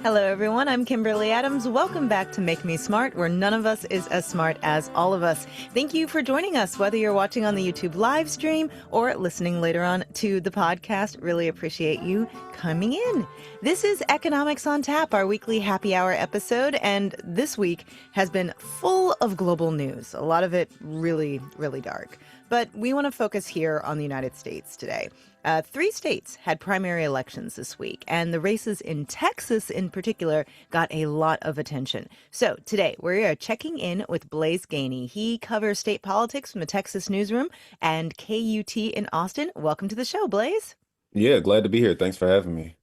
Hello, everyone. I'm Kimberly Adams. Welcome back to Make Me Smart, where none of us is as smart as all of us. Thank you for joining us, whether you're watching on the YouTube live stream or listening later on to the podcast. Really appreciate you coming in. This is Economics on Tap, our weekly happy hour episode, and this week has been full of global news. A lot of it really, really dark. But we want to focus here on the United States today. Three states had primary elections this week, and the races in Texas in particular got a lot of attention. So today we are checking in with Blaise Gainey. He covers state politics from the Texas Newsroom and KUT in Austin. Welcome to the show, Blaise. Yeah, glad to be here. Thanks for having me.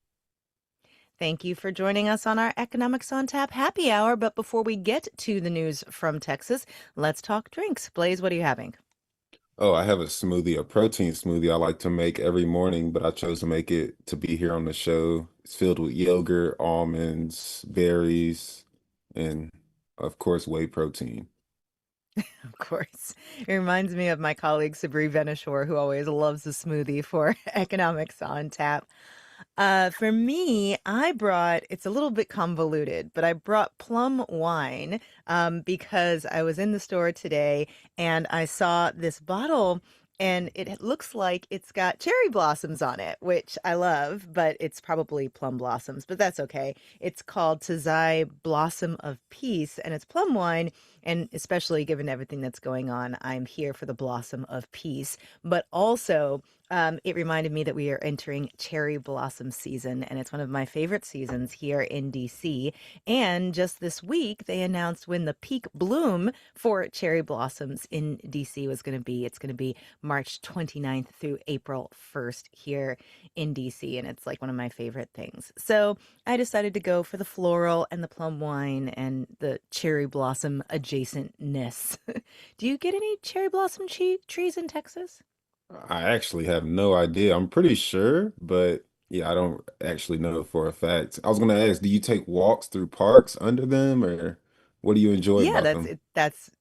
Thank you for joining us on our Economics on Tap happy hour. But before we get to the news from Texas, let's talk drinks. Blaise, what are you having? Oh, I have a smoothie, a protein smoothie I like to make every morning, but I chose to make it to be here on the show. It's filled with yogurt, almonds, berries, and of course, whey protein. Of course. It reminds me of my colleague Sabri Venishore, who always loves a smoothie for Economics on Tap. For me, it's a little bit convoluted, but I brought plum wine because I was in the store today and I saw this bottle and it looks like it's got cherry blossoms on it, which I love, but it's probably plum blossoms, but that's okay. It's called Tazai Blossom of Peace and it's plum wine. And especially given everything that's going on, I'm here for the blossom of peace. But also, it reminded me that we are entering cherry blossom season, and it's one of my favorite seasons here in DC. And just this week, they announced when the peak bloom for cherry blossoms in DC was going to be. It's going to be March 29th through April 1st here in DC, and it's like one of my favorite things. So I decided to go for the floral and the plum wine and the cherry blossom adjacentness. Do you get any cherry blossom trees in Texas? I actually have no idea. I'm pretty sure, but yeah, I don't actually know for a fact. I was gonna ask, do you take walks through parks under them, or what do you enjoy Yeah, about that's them? it.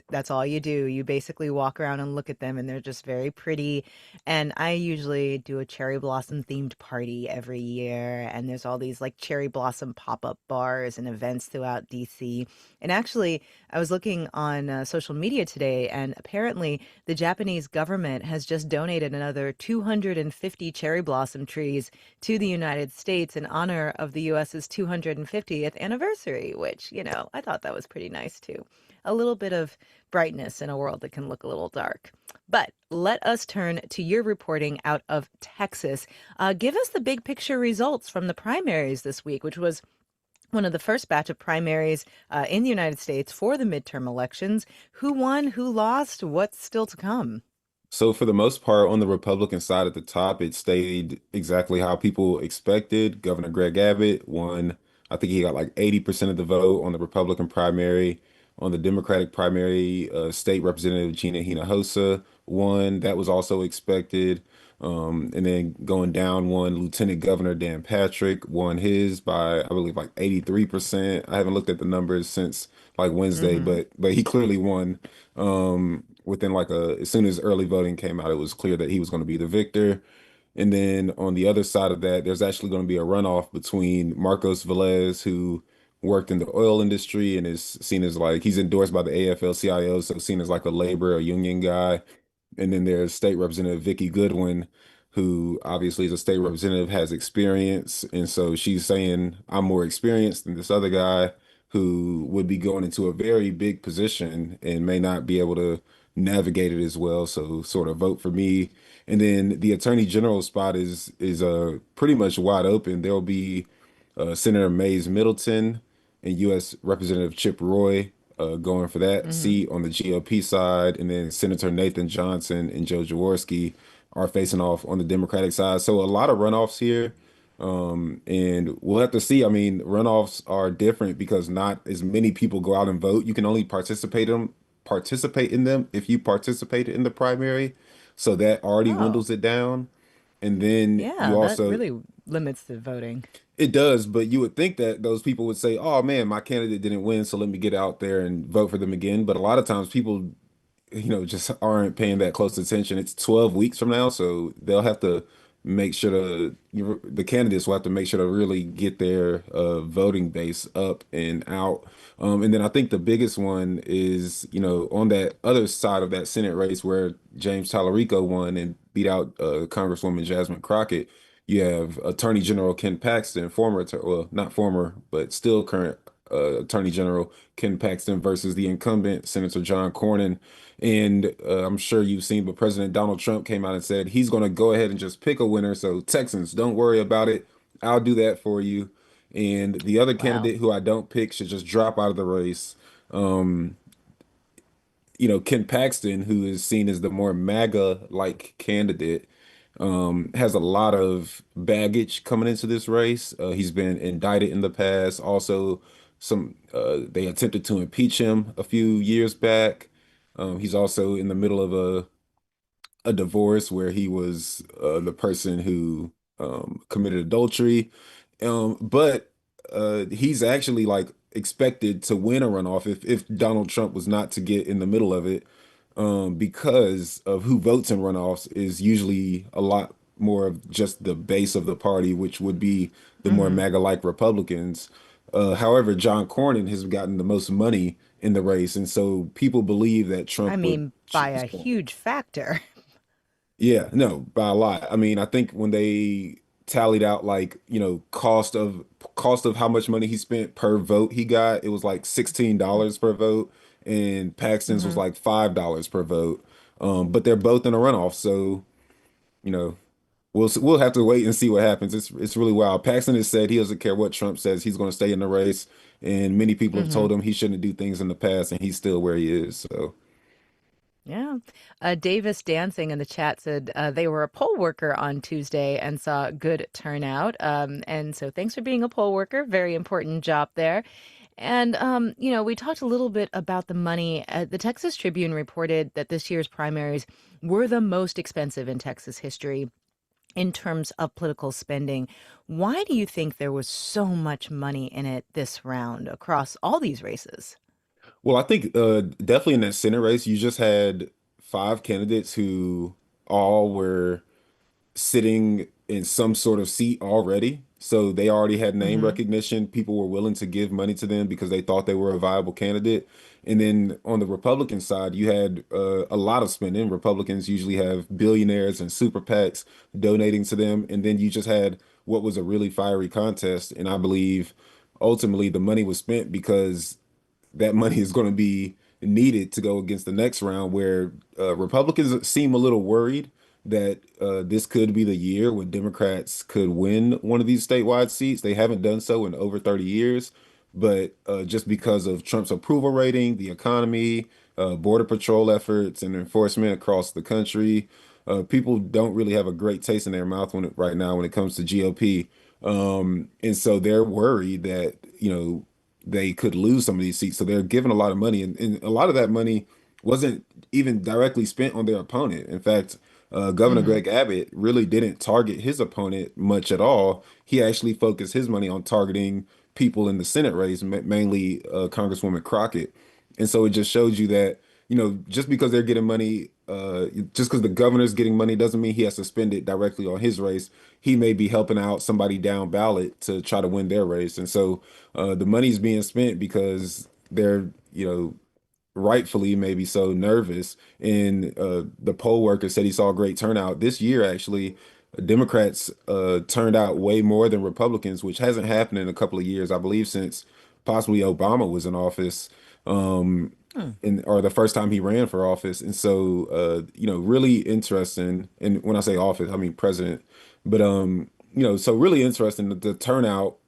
That's all you do. You basically walk around and look at them, and they're just very pretty. And I usually do a cherry blossom themed party every year, and there's all these like cherry blossom pop-up bars and events throughout DC. And actually, I was looking on social media today, and apparently the Japanese government has just donated another 250 cherry blossom trees to the United States in honor of the US's 250th anniversary, which, I thought that was pretty nice too. A little bit of brightness in a world that can look a little dark. But let us turn to your reporting out of Texas. Give us the big picture results from the primaries this week, which was one of the first batch of primaries in the United States for the midterm elections. Who won? Who lost? What's still to come? So for the most part, on the Republican side at the top, it stayed exactly how people expected. Governor Greg Abbott won. I think he got like 80% of the vote on the Republican primary. On the Democratic primary, State Representative Gina Hinojosa won. That was also expected. And then going down one, Lieutenant Governor Dan Patrick won his by, I believe, like 83%. I haven't looked at the numbers since like Wednesday, Mm-hmm. but he clearly won. Within like as soon as early voting came out, it was clear that he was going to be the victor. And then on the other side of that, there's actually going to be a runoff between Marcos Velez, who worked in the oil industry and is seen as like he's endorsed by the AFL-CIO, so seen as like a labor or union guy. And then there's State Representative Vicky Goodwin, who obviously is a state representative, has experience. And so she's saying, I'm more experienced than this other guy who would be going into a very big position and may not be able to navigate it as well. So sort of vote for me. And then the attorney general spot is pretty much wide open. There'll be Senator Mays Middleton and U.S. Representative Chip Roy going for that Mm-hmm. seat on the GOP side, and then Senator Nathan Johnson and Joe Jaworski are facing off on the Democratic side. So a lot of runoffs here, and we'll have to see. I mean, runoffs are different because not as many people go out and vote. You can only participate in them if you participated in the primary, so that already Oh, dwindles it down. And then yeah, you that also really limits the voting. it does, but you would think that those people would say, "Oh man, my candidate didn't win, so let me get out there and vote for them again." But a lot of times people, just aren't paying that close attention. It's 12 weeks from now, so they'll have to make sure the candidates will have to make sure to really get their voting base up and out. And then I think the biggest one is, on that other side of that Senate race where James Tallarico won and beat out Congresswoman Jasmine Crockett. You have Attorney General Ken Paxton, well, not former, but still current Attorney General Ken Paxton versus the incumbent Senator John Cornyn. And I'm sure you've seen, but President Donald Trump came out and said he's going to go ahead and just pick a winner. So Texans, don't worry about it. I'll do that for you. And the other Wow. candidate who I don't pick should just drop out of the race. Um, Ken Paxton, who is seen as the more MAGA-like candidate, has a lot of baggage coming into this race. He's been indicted in the past. Also, they attempted to impeach him a few years back. He's also in the middle of a divorce where he was the person who committed adultery. But he's actually like expected to win a runoff if Donald Trump was not to get in the middle of it, because of who votes in runoffs is usually a lot more of just the base of the party, which would be the more Hmm. MAGA-like Republicans. However, John Cornyn has gotten the most money in the race, and so people believe that I Trump would mean, by choose a Cornyn. huge factor. Yeah, no, by a lot. I mean, I think when they tallied out like, cost of how much money he spent per vote he got, it was like $16 per vote, and Paxton's was Hmm. like $5 per vote. But they're both in a runoff, so, you know, we'll have to wait and see what happens. It's really wild. Paxton has said he doesn't care what Trump says, he's going to stay in the race, and many people have Hmm. told him he shouldn't do things in the past, and he's still where he is. So. Yeah. Davis Dancing in the chat said they were a poll worker on Tuesday and saw good turnout. And so thanks for being a poll worker. Very important job there. And, we talked a little bit about the money. The Texas Tribune reported that this year's primaries were the most expensive in Texas history in terms of political spending. Why do you think there was so much money in it this round across all these races? Well, I think definitely in that Senate race, you just had five candidates who all were sitting in some sort of seat already. So they already had name Hmm. recognition. People were willing to give money to them because they thought they were a viable candidate. And then on the Republican side, you had a lot of spending. Republicans usually have billionaires and super PACs donating to them. And then you just had what was a really fiery contest. And I believe ultimately the money was spent because that money is going to be needed to go against the next round where Republicans seem a little worried that this could be the year when Democrats could win one of these statewide seats. They haven't done so in over 30 years, but just because of Trump's approval rating, the economy, border patrol efforts, and enforcement across the country, people don't really have a great taste in their mouth right now when it comes to GOP. And so they're worried that, they could lose some of these seats. So they're giving a lot of money, and a lot of that money wasn't even directly spent on their opponent. In fact, Governor Hmm. Greg Abbott really didn't target his opponent much at all. He actually focused his money on targeting people in the Senate race, mainly Congresswoman Crockett. And so it just shows you that, just because they're getting money, just because the governor's getting money doesn't mean he has to spend it directly on his race. He may be helping out somebody down ballot to try to win their race. And so the money's being spent because they're, rightfully maybe so nervous. And the poll worker said he saw a great turnout this year. Actually, Democrats turned out way more than Republicans, which hasn't happened in a couple of years, I believe, since possibly Obama was in office, um, Hmm. or the first time he ran for office. And so, really interesting. And when I say office, I mean president. But so really interesting that the turnout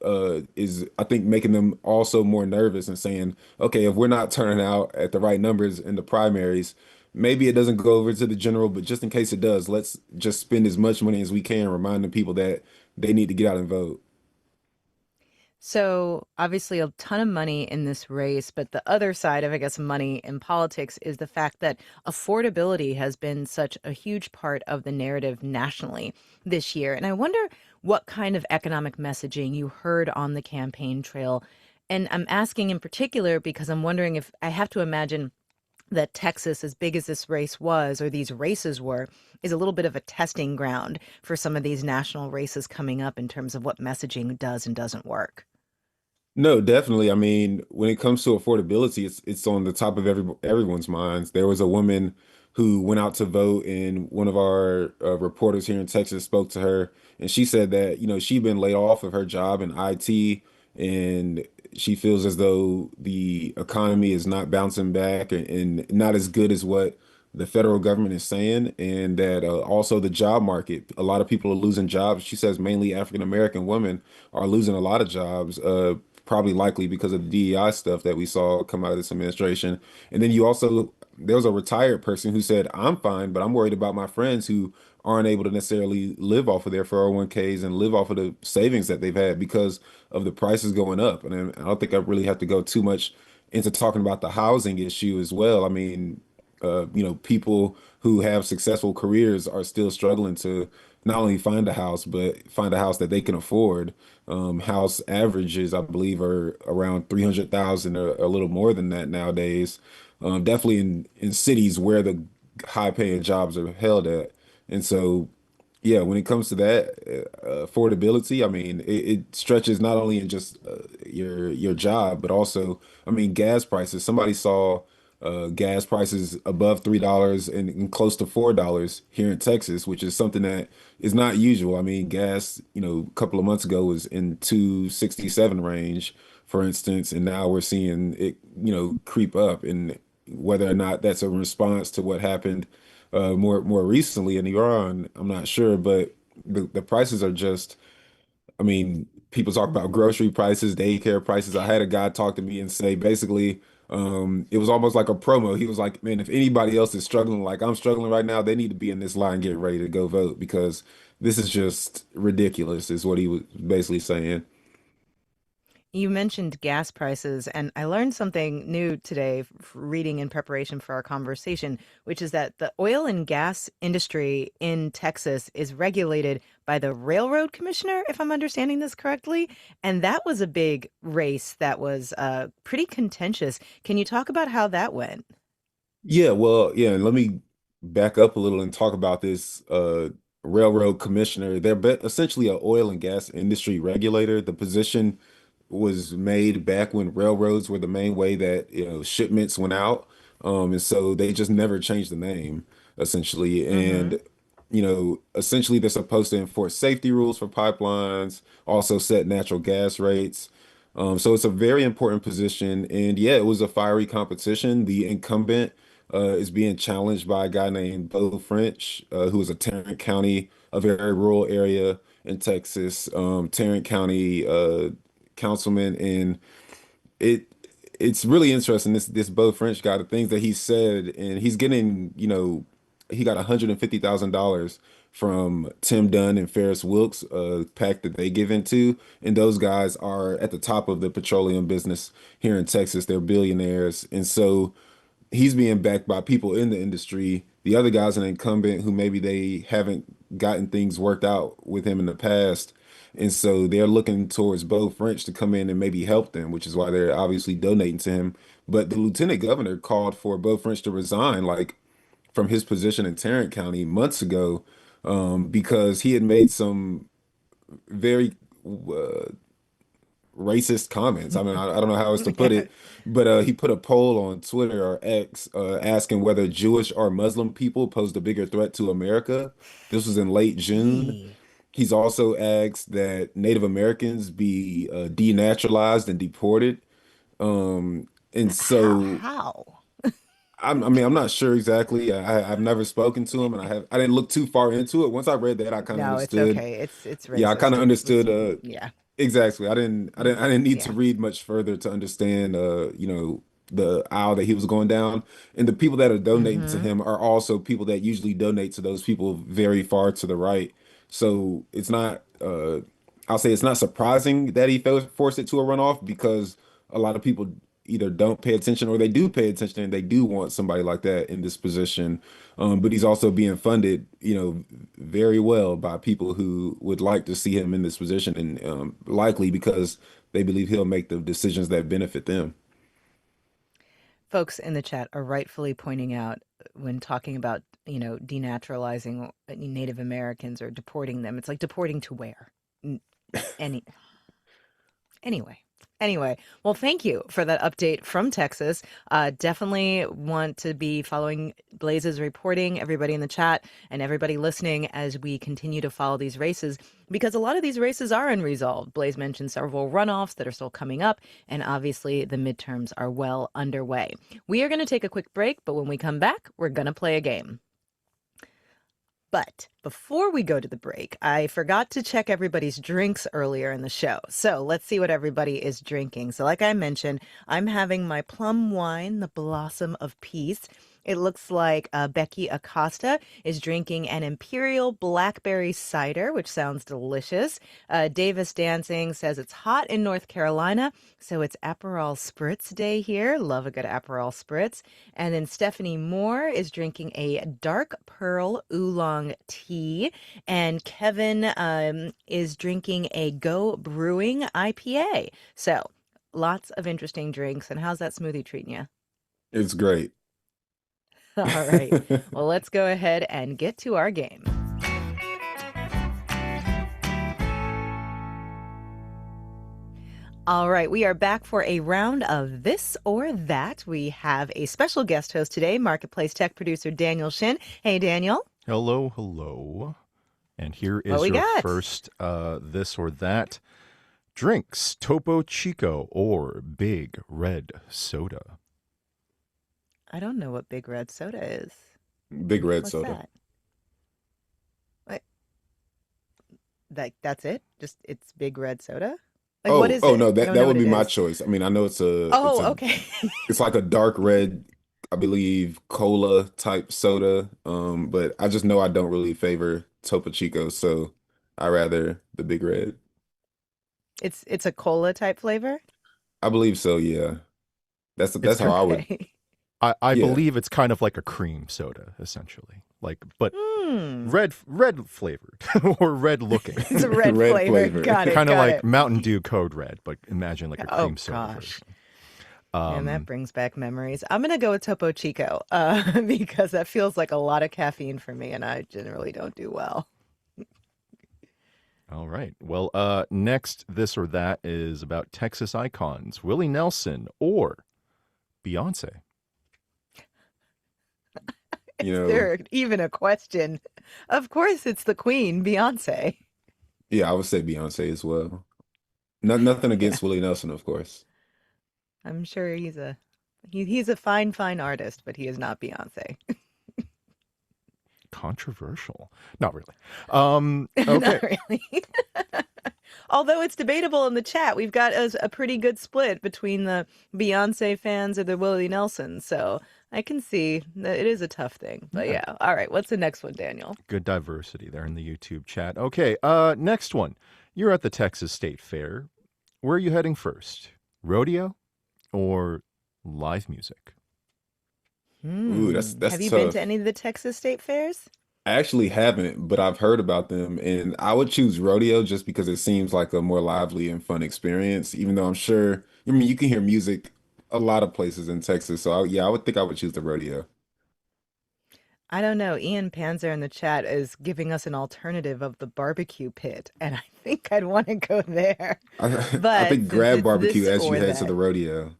is, I think, making them also more nervous and saying, okay, if we're not turning out at the right numbers in the primaries, maybe it doesn't go over to the general, but just in case it does, let's just spend as much money as we can, reminding people that they need to get out and vote. So obviously a ton of money in this race, but the other side of, I guess, money in politics is the fact that affordability has been such a huge part of the narrative nationally this year. And I wonder what kind of economic messaging you heard on the campaign trail. And I'm asking in particular because I'm wondering if I have to imagine that Texas, as big as this race was, or these races were, is a little bit of a testing ground for some of these national races coming up in terms of what messaging does and doesn't work. No, definitely. I mean, when it comes to affordability, it's on the top of everyone's minds. There was a woman who went out to vote, and one of our reporters here in Texas spoke to her, and she said that, she'd been laid off of her job in IT, and she feels as though the economy is not bouncing back and not as good as what the federal government is saying, and that also the job market, a lot of people are losing jobs. She says mainly African American women are losing a lot of jobs. Probably likely because of the DEI stuff that we saw come out of this administration. And then there was a retired person who said, I'm fine, but I'm worried about my friends who aren't able to necessarily live off of their 401ks and live off of the savings that they've had because of the prices going up. And I don't think I really have to go too much into talking about the housing issue as well. I mean, people who have successful careers are still struggling to not only find a house, but find a house that they can afford. House averages, I believe, are around 300,000 or a little more than that nowadays. Definitely in cities where the high paying jobs are held at. And so, yeah, when it comes to that affordability, I mean, it stretches not only in just your job, but also, I mean, gas prices. Somebody saw gas prices above $3 and close to $4 here in Texas, which is something that is not usual. I mean, gas, a couple of months ago was in 267 range, for instance, and now we're seeing it, creep up. And whether or not that's a response to what happened more recently in Iran, I'm not sure, but the prices are just, I mean, people talk about grocery prices, daycare prices. I had a guy talk to me and say basically, it was almost like a promo. He was like, man, if anybody else is struggling like I'm struggling right now, they need to be in this line getting ready to go vote because this is just ridiculous, is what he was basically saying. You mentioned gas prices, and I learned something new today reading in preparation for our conversation, which is that the oil and gas industry in Texas is regulated by the Railroad Commissioner, if I'm understanding this correctly. And that was a big race that was pretty contentious. Can you talk about how that went? Yeah, well, yeah, and let me back up a little and talk about this railroad commissioner. They're essentially an oil and gas industry regulator. The position was made back when railroads were the main way that, shipments went out. And so they just never changed the name, essentially. Mm-hmm. And, essentially they're supposed to enforce safety rules for pipelines, also set natural gas rates. So it's a very important position. And yeah, it was a fiery competition. The incumbent is being challenged by a guy named Beau French, who is a Tarrant County, a very rural area in Texas, Tarrant County councilman, and it it's really interesting. This Beau French guy, the things that he said, and he's getting, he got $150,000 from Tim Dunn and Ferris Wilks, a pack that they give into, and those guys are at the top of the petroleum business here in Texas. They're billionaires, and so he's being backed by people in the industry. The other guy's an incumbent who maybe they haven't gotten things worked out with him in the past. And so they're looking towards Beau French to come in and maybe help them, which is why they're obviously donating to him. But the lieutenant governor called for Beau French to resign, like from his position in Tarrant County months ago, because he had made some very racist comments. I mean, I don't know how else to put it, but he put a poll on Twitter or X asking whether Jewish or Muslim people posed a bigger threat to America. This was in late June. Gee, He's also asked that Native Americans be denaturalized and deported. And so how? I mean, I'm not sure exactly. I've never spoken to him, and I didn't look too far into it. Once I read that, I kind of No, it's understood. okay. It's Yeah, I kind racist. of Let's understood. yeah. Exactly. I didn't need to Yeah. read much further to understand, the aisle that he was going down. And the people that are donating to Mm-hmm. him are also people that usually donate to those people very far to the right. So it's not, I'll say it's not surprising that he forced it to a runoff because a lot of people either don't pay attention or they do pay attention and they do want somebody like that in this position. But he's also being funded, very well by people who would like to see him in this position and likely because they believe he'll make the decisions that benefit them. folks in the chat are rightfully pointing out when talking about, denaturalizing Native Americans or deporting them. It's like deporting to where? Any Anyway. Anyway, well, thank you for that update from Texas. Definitely want to be following Blaise's reporting, everybody in the chat and everybody listening as we continue to follow these races, because a lot of these races are unresolved. Blaise mentioned several runoffs that are still coming up, and obviously the midterms are well underway. We are going to take a quick break, but when we come back, we're going to play a game. But before we go to the break, I forgot to check everybody's drinks earlier in the show. So let's see what everybody is drinking. So, like I mentioned, I'm having my plum wine, the Blossom of Peace. It looks like Becky Acosta is drinking an Imperial Blackberry Cider, which sounds delicious. Davis Dancing says it's hot in North Carolina, so it's Aperol Spritz Day here. Love a good Aperol Spritz. And then Stephanie Moore is drinking a Dark Pearl Oolong Tea. And Kevin is drinking a Go Brewing IPA. So lots of interesting drinks. And how's that smoothie treating you? It's great. All right. Well, let's go ahead and get to our game. All right, we are back for a round of this or that. We have a special guest host today, Marketplace Tech producer Daniel Shin. Hey, Daniel. Hello, hello. And here What is we your got? first this or that. Drinks, Topo Chico or Big Red Soda? I don't know what Big Red Soda is. Big red What's soda. that? That's it? Just it's Big Red Soda? Like what Oh, is oh it? no, I that don't know that what would it be my is. choice. I mean, I know Oh, okay. it's like a dark red, I believe, cola type soda. But I just know I don't really favor Topo Chico, so I rather the Big Red. It's a cola type flavor? I believe so, yeah. That's It's how I would, Okay. I yeah. believe it's kind of like a cream soda, essentially. But Hmm. red flavored or red looking. It's a red Red flavored. flavor. Got it. Kind of Got like it. Mountain Dew Code Red, but imagine like a Oh cream soda gosh. version. Man, that Um, brings back memories. I'm gonna go with Topo Chico, because that feels like a lot of caffeine for me, and I generally don't do well. all right. Well, next this or that is about Texas icons, Willie Nelson or Beyonce. You Is know, there even a question? Of course, it's the Queen, Beyonce. yeah, I would say Beyonce as well. Nothing Yeah, against Willie Nelson, of course. I'm sure he's a fine, fine artist, but he is not Beyonce. Controversial. Not really. Not Okay. really. Although it's debatable in the chat, we've got a pretty good split between the Beyonce fans or the Willie Nelson. So I can see that it is a tough thing. But Yeah. yeah. All right. What's the next one, Daniel? Good diversity there in the YouTube chat. Okay. Next one. You're at the Texas State Fair. Where are you heading first? Rodeo or live music? Ooh, that's Have you been to tough. any of the Texas State Fairs? I actually haven't, but I've heard about them, and I would choose rodeo just because it seems like a more lively and fun experience, even though I'm sure, I mean, you can hear music a lot of places in Texas. So yeah, I would think I would choose the rodeo. I don't know. Ian Panzer in the chat is giving us an alternative of the barbecue pit, and I think I'd want to go there. I But think since grab it's barbecue this as you or head to the that, rodeo.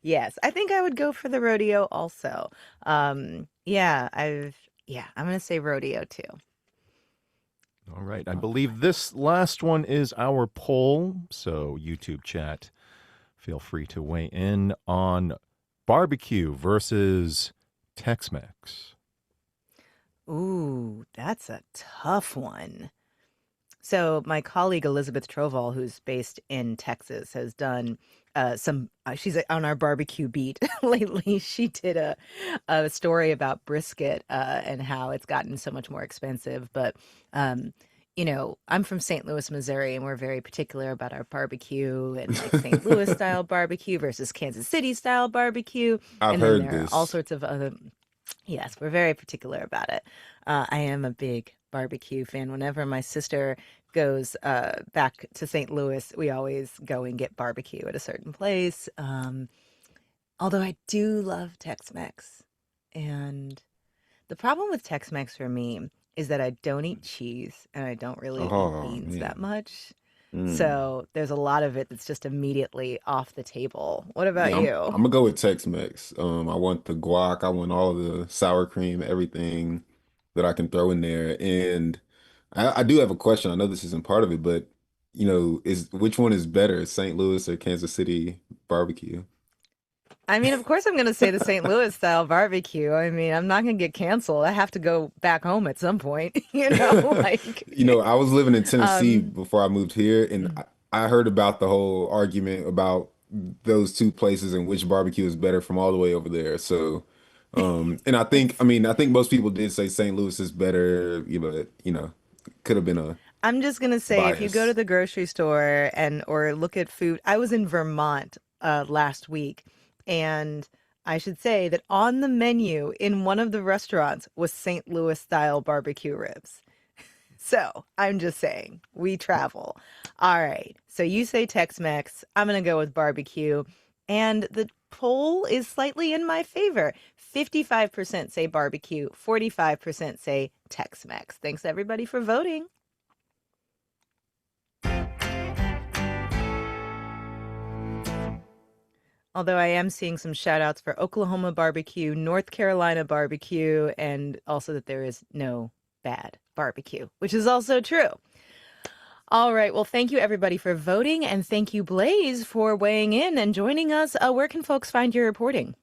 yes, I think I would go for the rodeo also. Yeah, I'm gonna say rodeo too. All right. I All believe this last one is our poll. So, YouTube chat, feel free to weigh in on barbecue versus Tex Mex. Ooh, that's a tough one. So my colleague Elizabeth Troval, who's based in Texas, has done some. She's on our barbecue beat lately. She did a story about brisket and how it's gotten so much more expensive. But um, I'm from St. Louis, Missouri, and we're very particular about our barbecue and like St. Louis style barbecue versus Kansas City style barbecue. I've And then heard there are all this. sorts of other. Yes, we're very particular about it. I am a big barbecue fan. Whenever my sister goes back to St. Louis, we always go and get barbecue at a certain place. Although I do love Tex-Mex. And the problem with Tex-Mex for me is that I don't eat cheese and I don't really eat Oh beans that man. much. Mm. So there's a lot of it that's just immediately off the table. What about Yeah, you? I'm gonna go with Tex-Mex. I want the guac, I want all the sour cream, everything that I can throw in there. And I do have a question. I know this isn't part of it, but is which one is better, St. Louis or Kansas City barbecue? I mean, of course, I'm going to say the St. Louis style barbecue. I mean, I'm not going to get canceled. I have to go back home at some point, I was living in Tennessee um, before I moved here, and I heard about the whole argument about those two places and which barbecue is better from all the way over there. So, and it's I mean, I think most people did say St. Louis is better, but could have been a I'm just gonna say if you go to bias. the grocery store and or look at food, I was in Vermont last week, and I should say that on the menu in one of the restaurants was St. Louis style barbecue ribs. So I'm just saying, we travel. All right. So you say Tex-Mex. I'm gonna go with barbecue, and the poll is slightly in my favor. 55% say barbecue, 45% say Tex-Mex. Thanks everybody for voting. Although I am seeing some shout outs for Oklahoma barbecue, North Carolina barbecue, and also that there is no bad barbecue, which is also true. All right. Well, thank you everybody for voting, and thank you, Blaise, for weighing in and joining us. Where can folks find your reporting?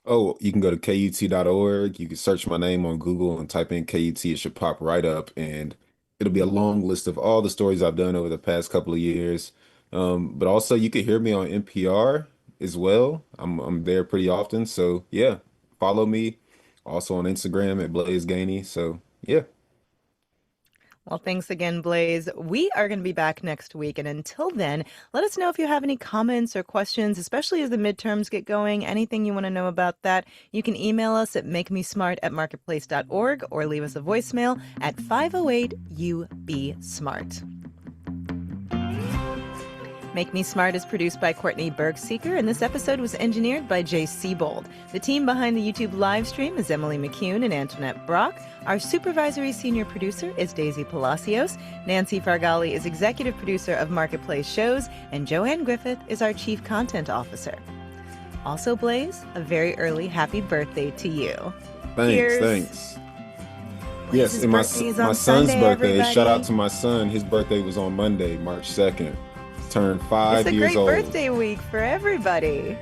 Oh, you can go to KUT.org. You can search my name on Google and type in KUT. It should pop right up, and it'll be a long list of all the stories I've done over the past couple of years. But also, you can hear me on NPR as well. I'm there pretty often, so yeah, follow me. Also on Instagram at Blaise Gainey. So yeah. Well, thanks again, Blaise. We are going to be back next week. And until then, let us know if you have any comments or questions, especially as the midterms get going. Anything you want to know about that, you can email us at makemesmart@marketplace.org or leave us a voicemail at 508 UB Smart. Make Me Smart is produced by Courtney Bergseeker, and this episode was engineered by Jay Siebold. The team behind the YouTube live stream is Emily McCune and Antoinette Brock. Our supervisory senior producer is Daisy Palacios. Nancy Fargali is executive producer of Marketplace Shows, and Joanne Griffith is our chief content officer. Also, Blaise, a very early happy birthday to you. Thanks, Cheers. thanks. Yes, Blaise's and birthday is my on son's Sunday, birthday. Shout out everybody. to my son. His birthday was on Monday, March 2nd. Turned It's five a years great old. birthday week for everybody.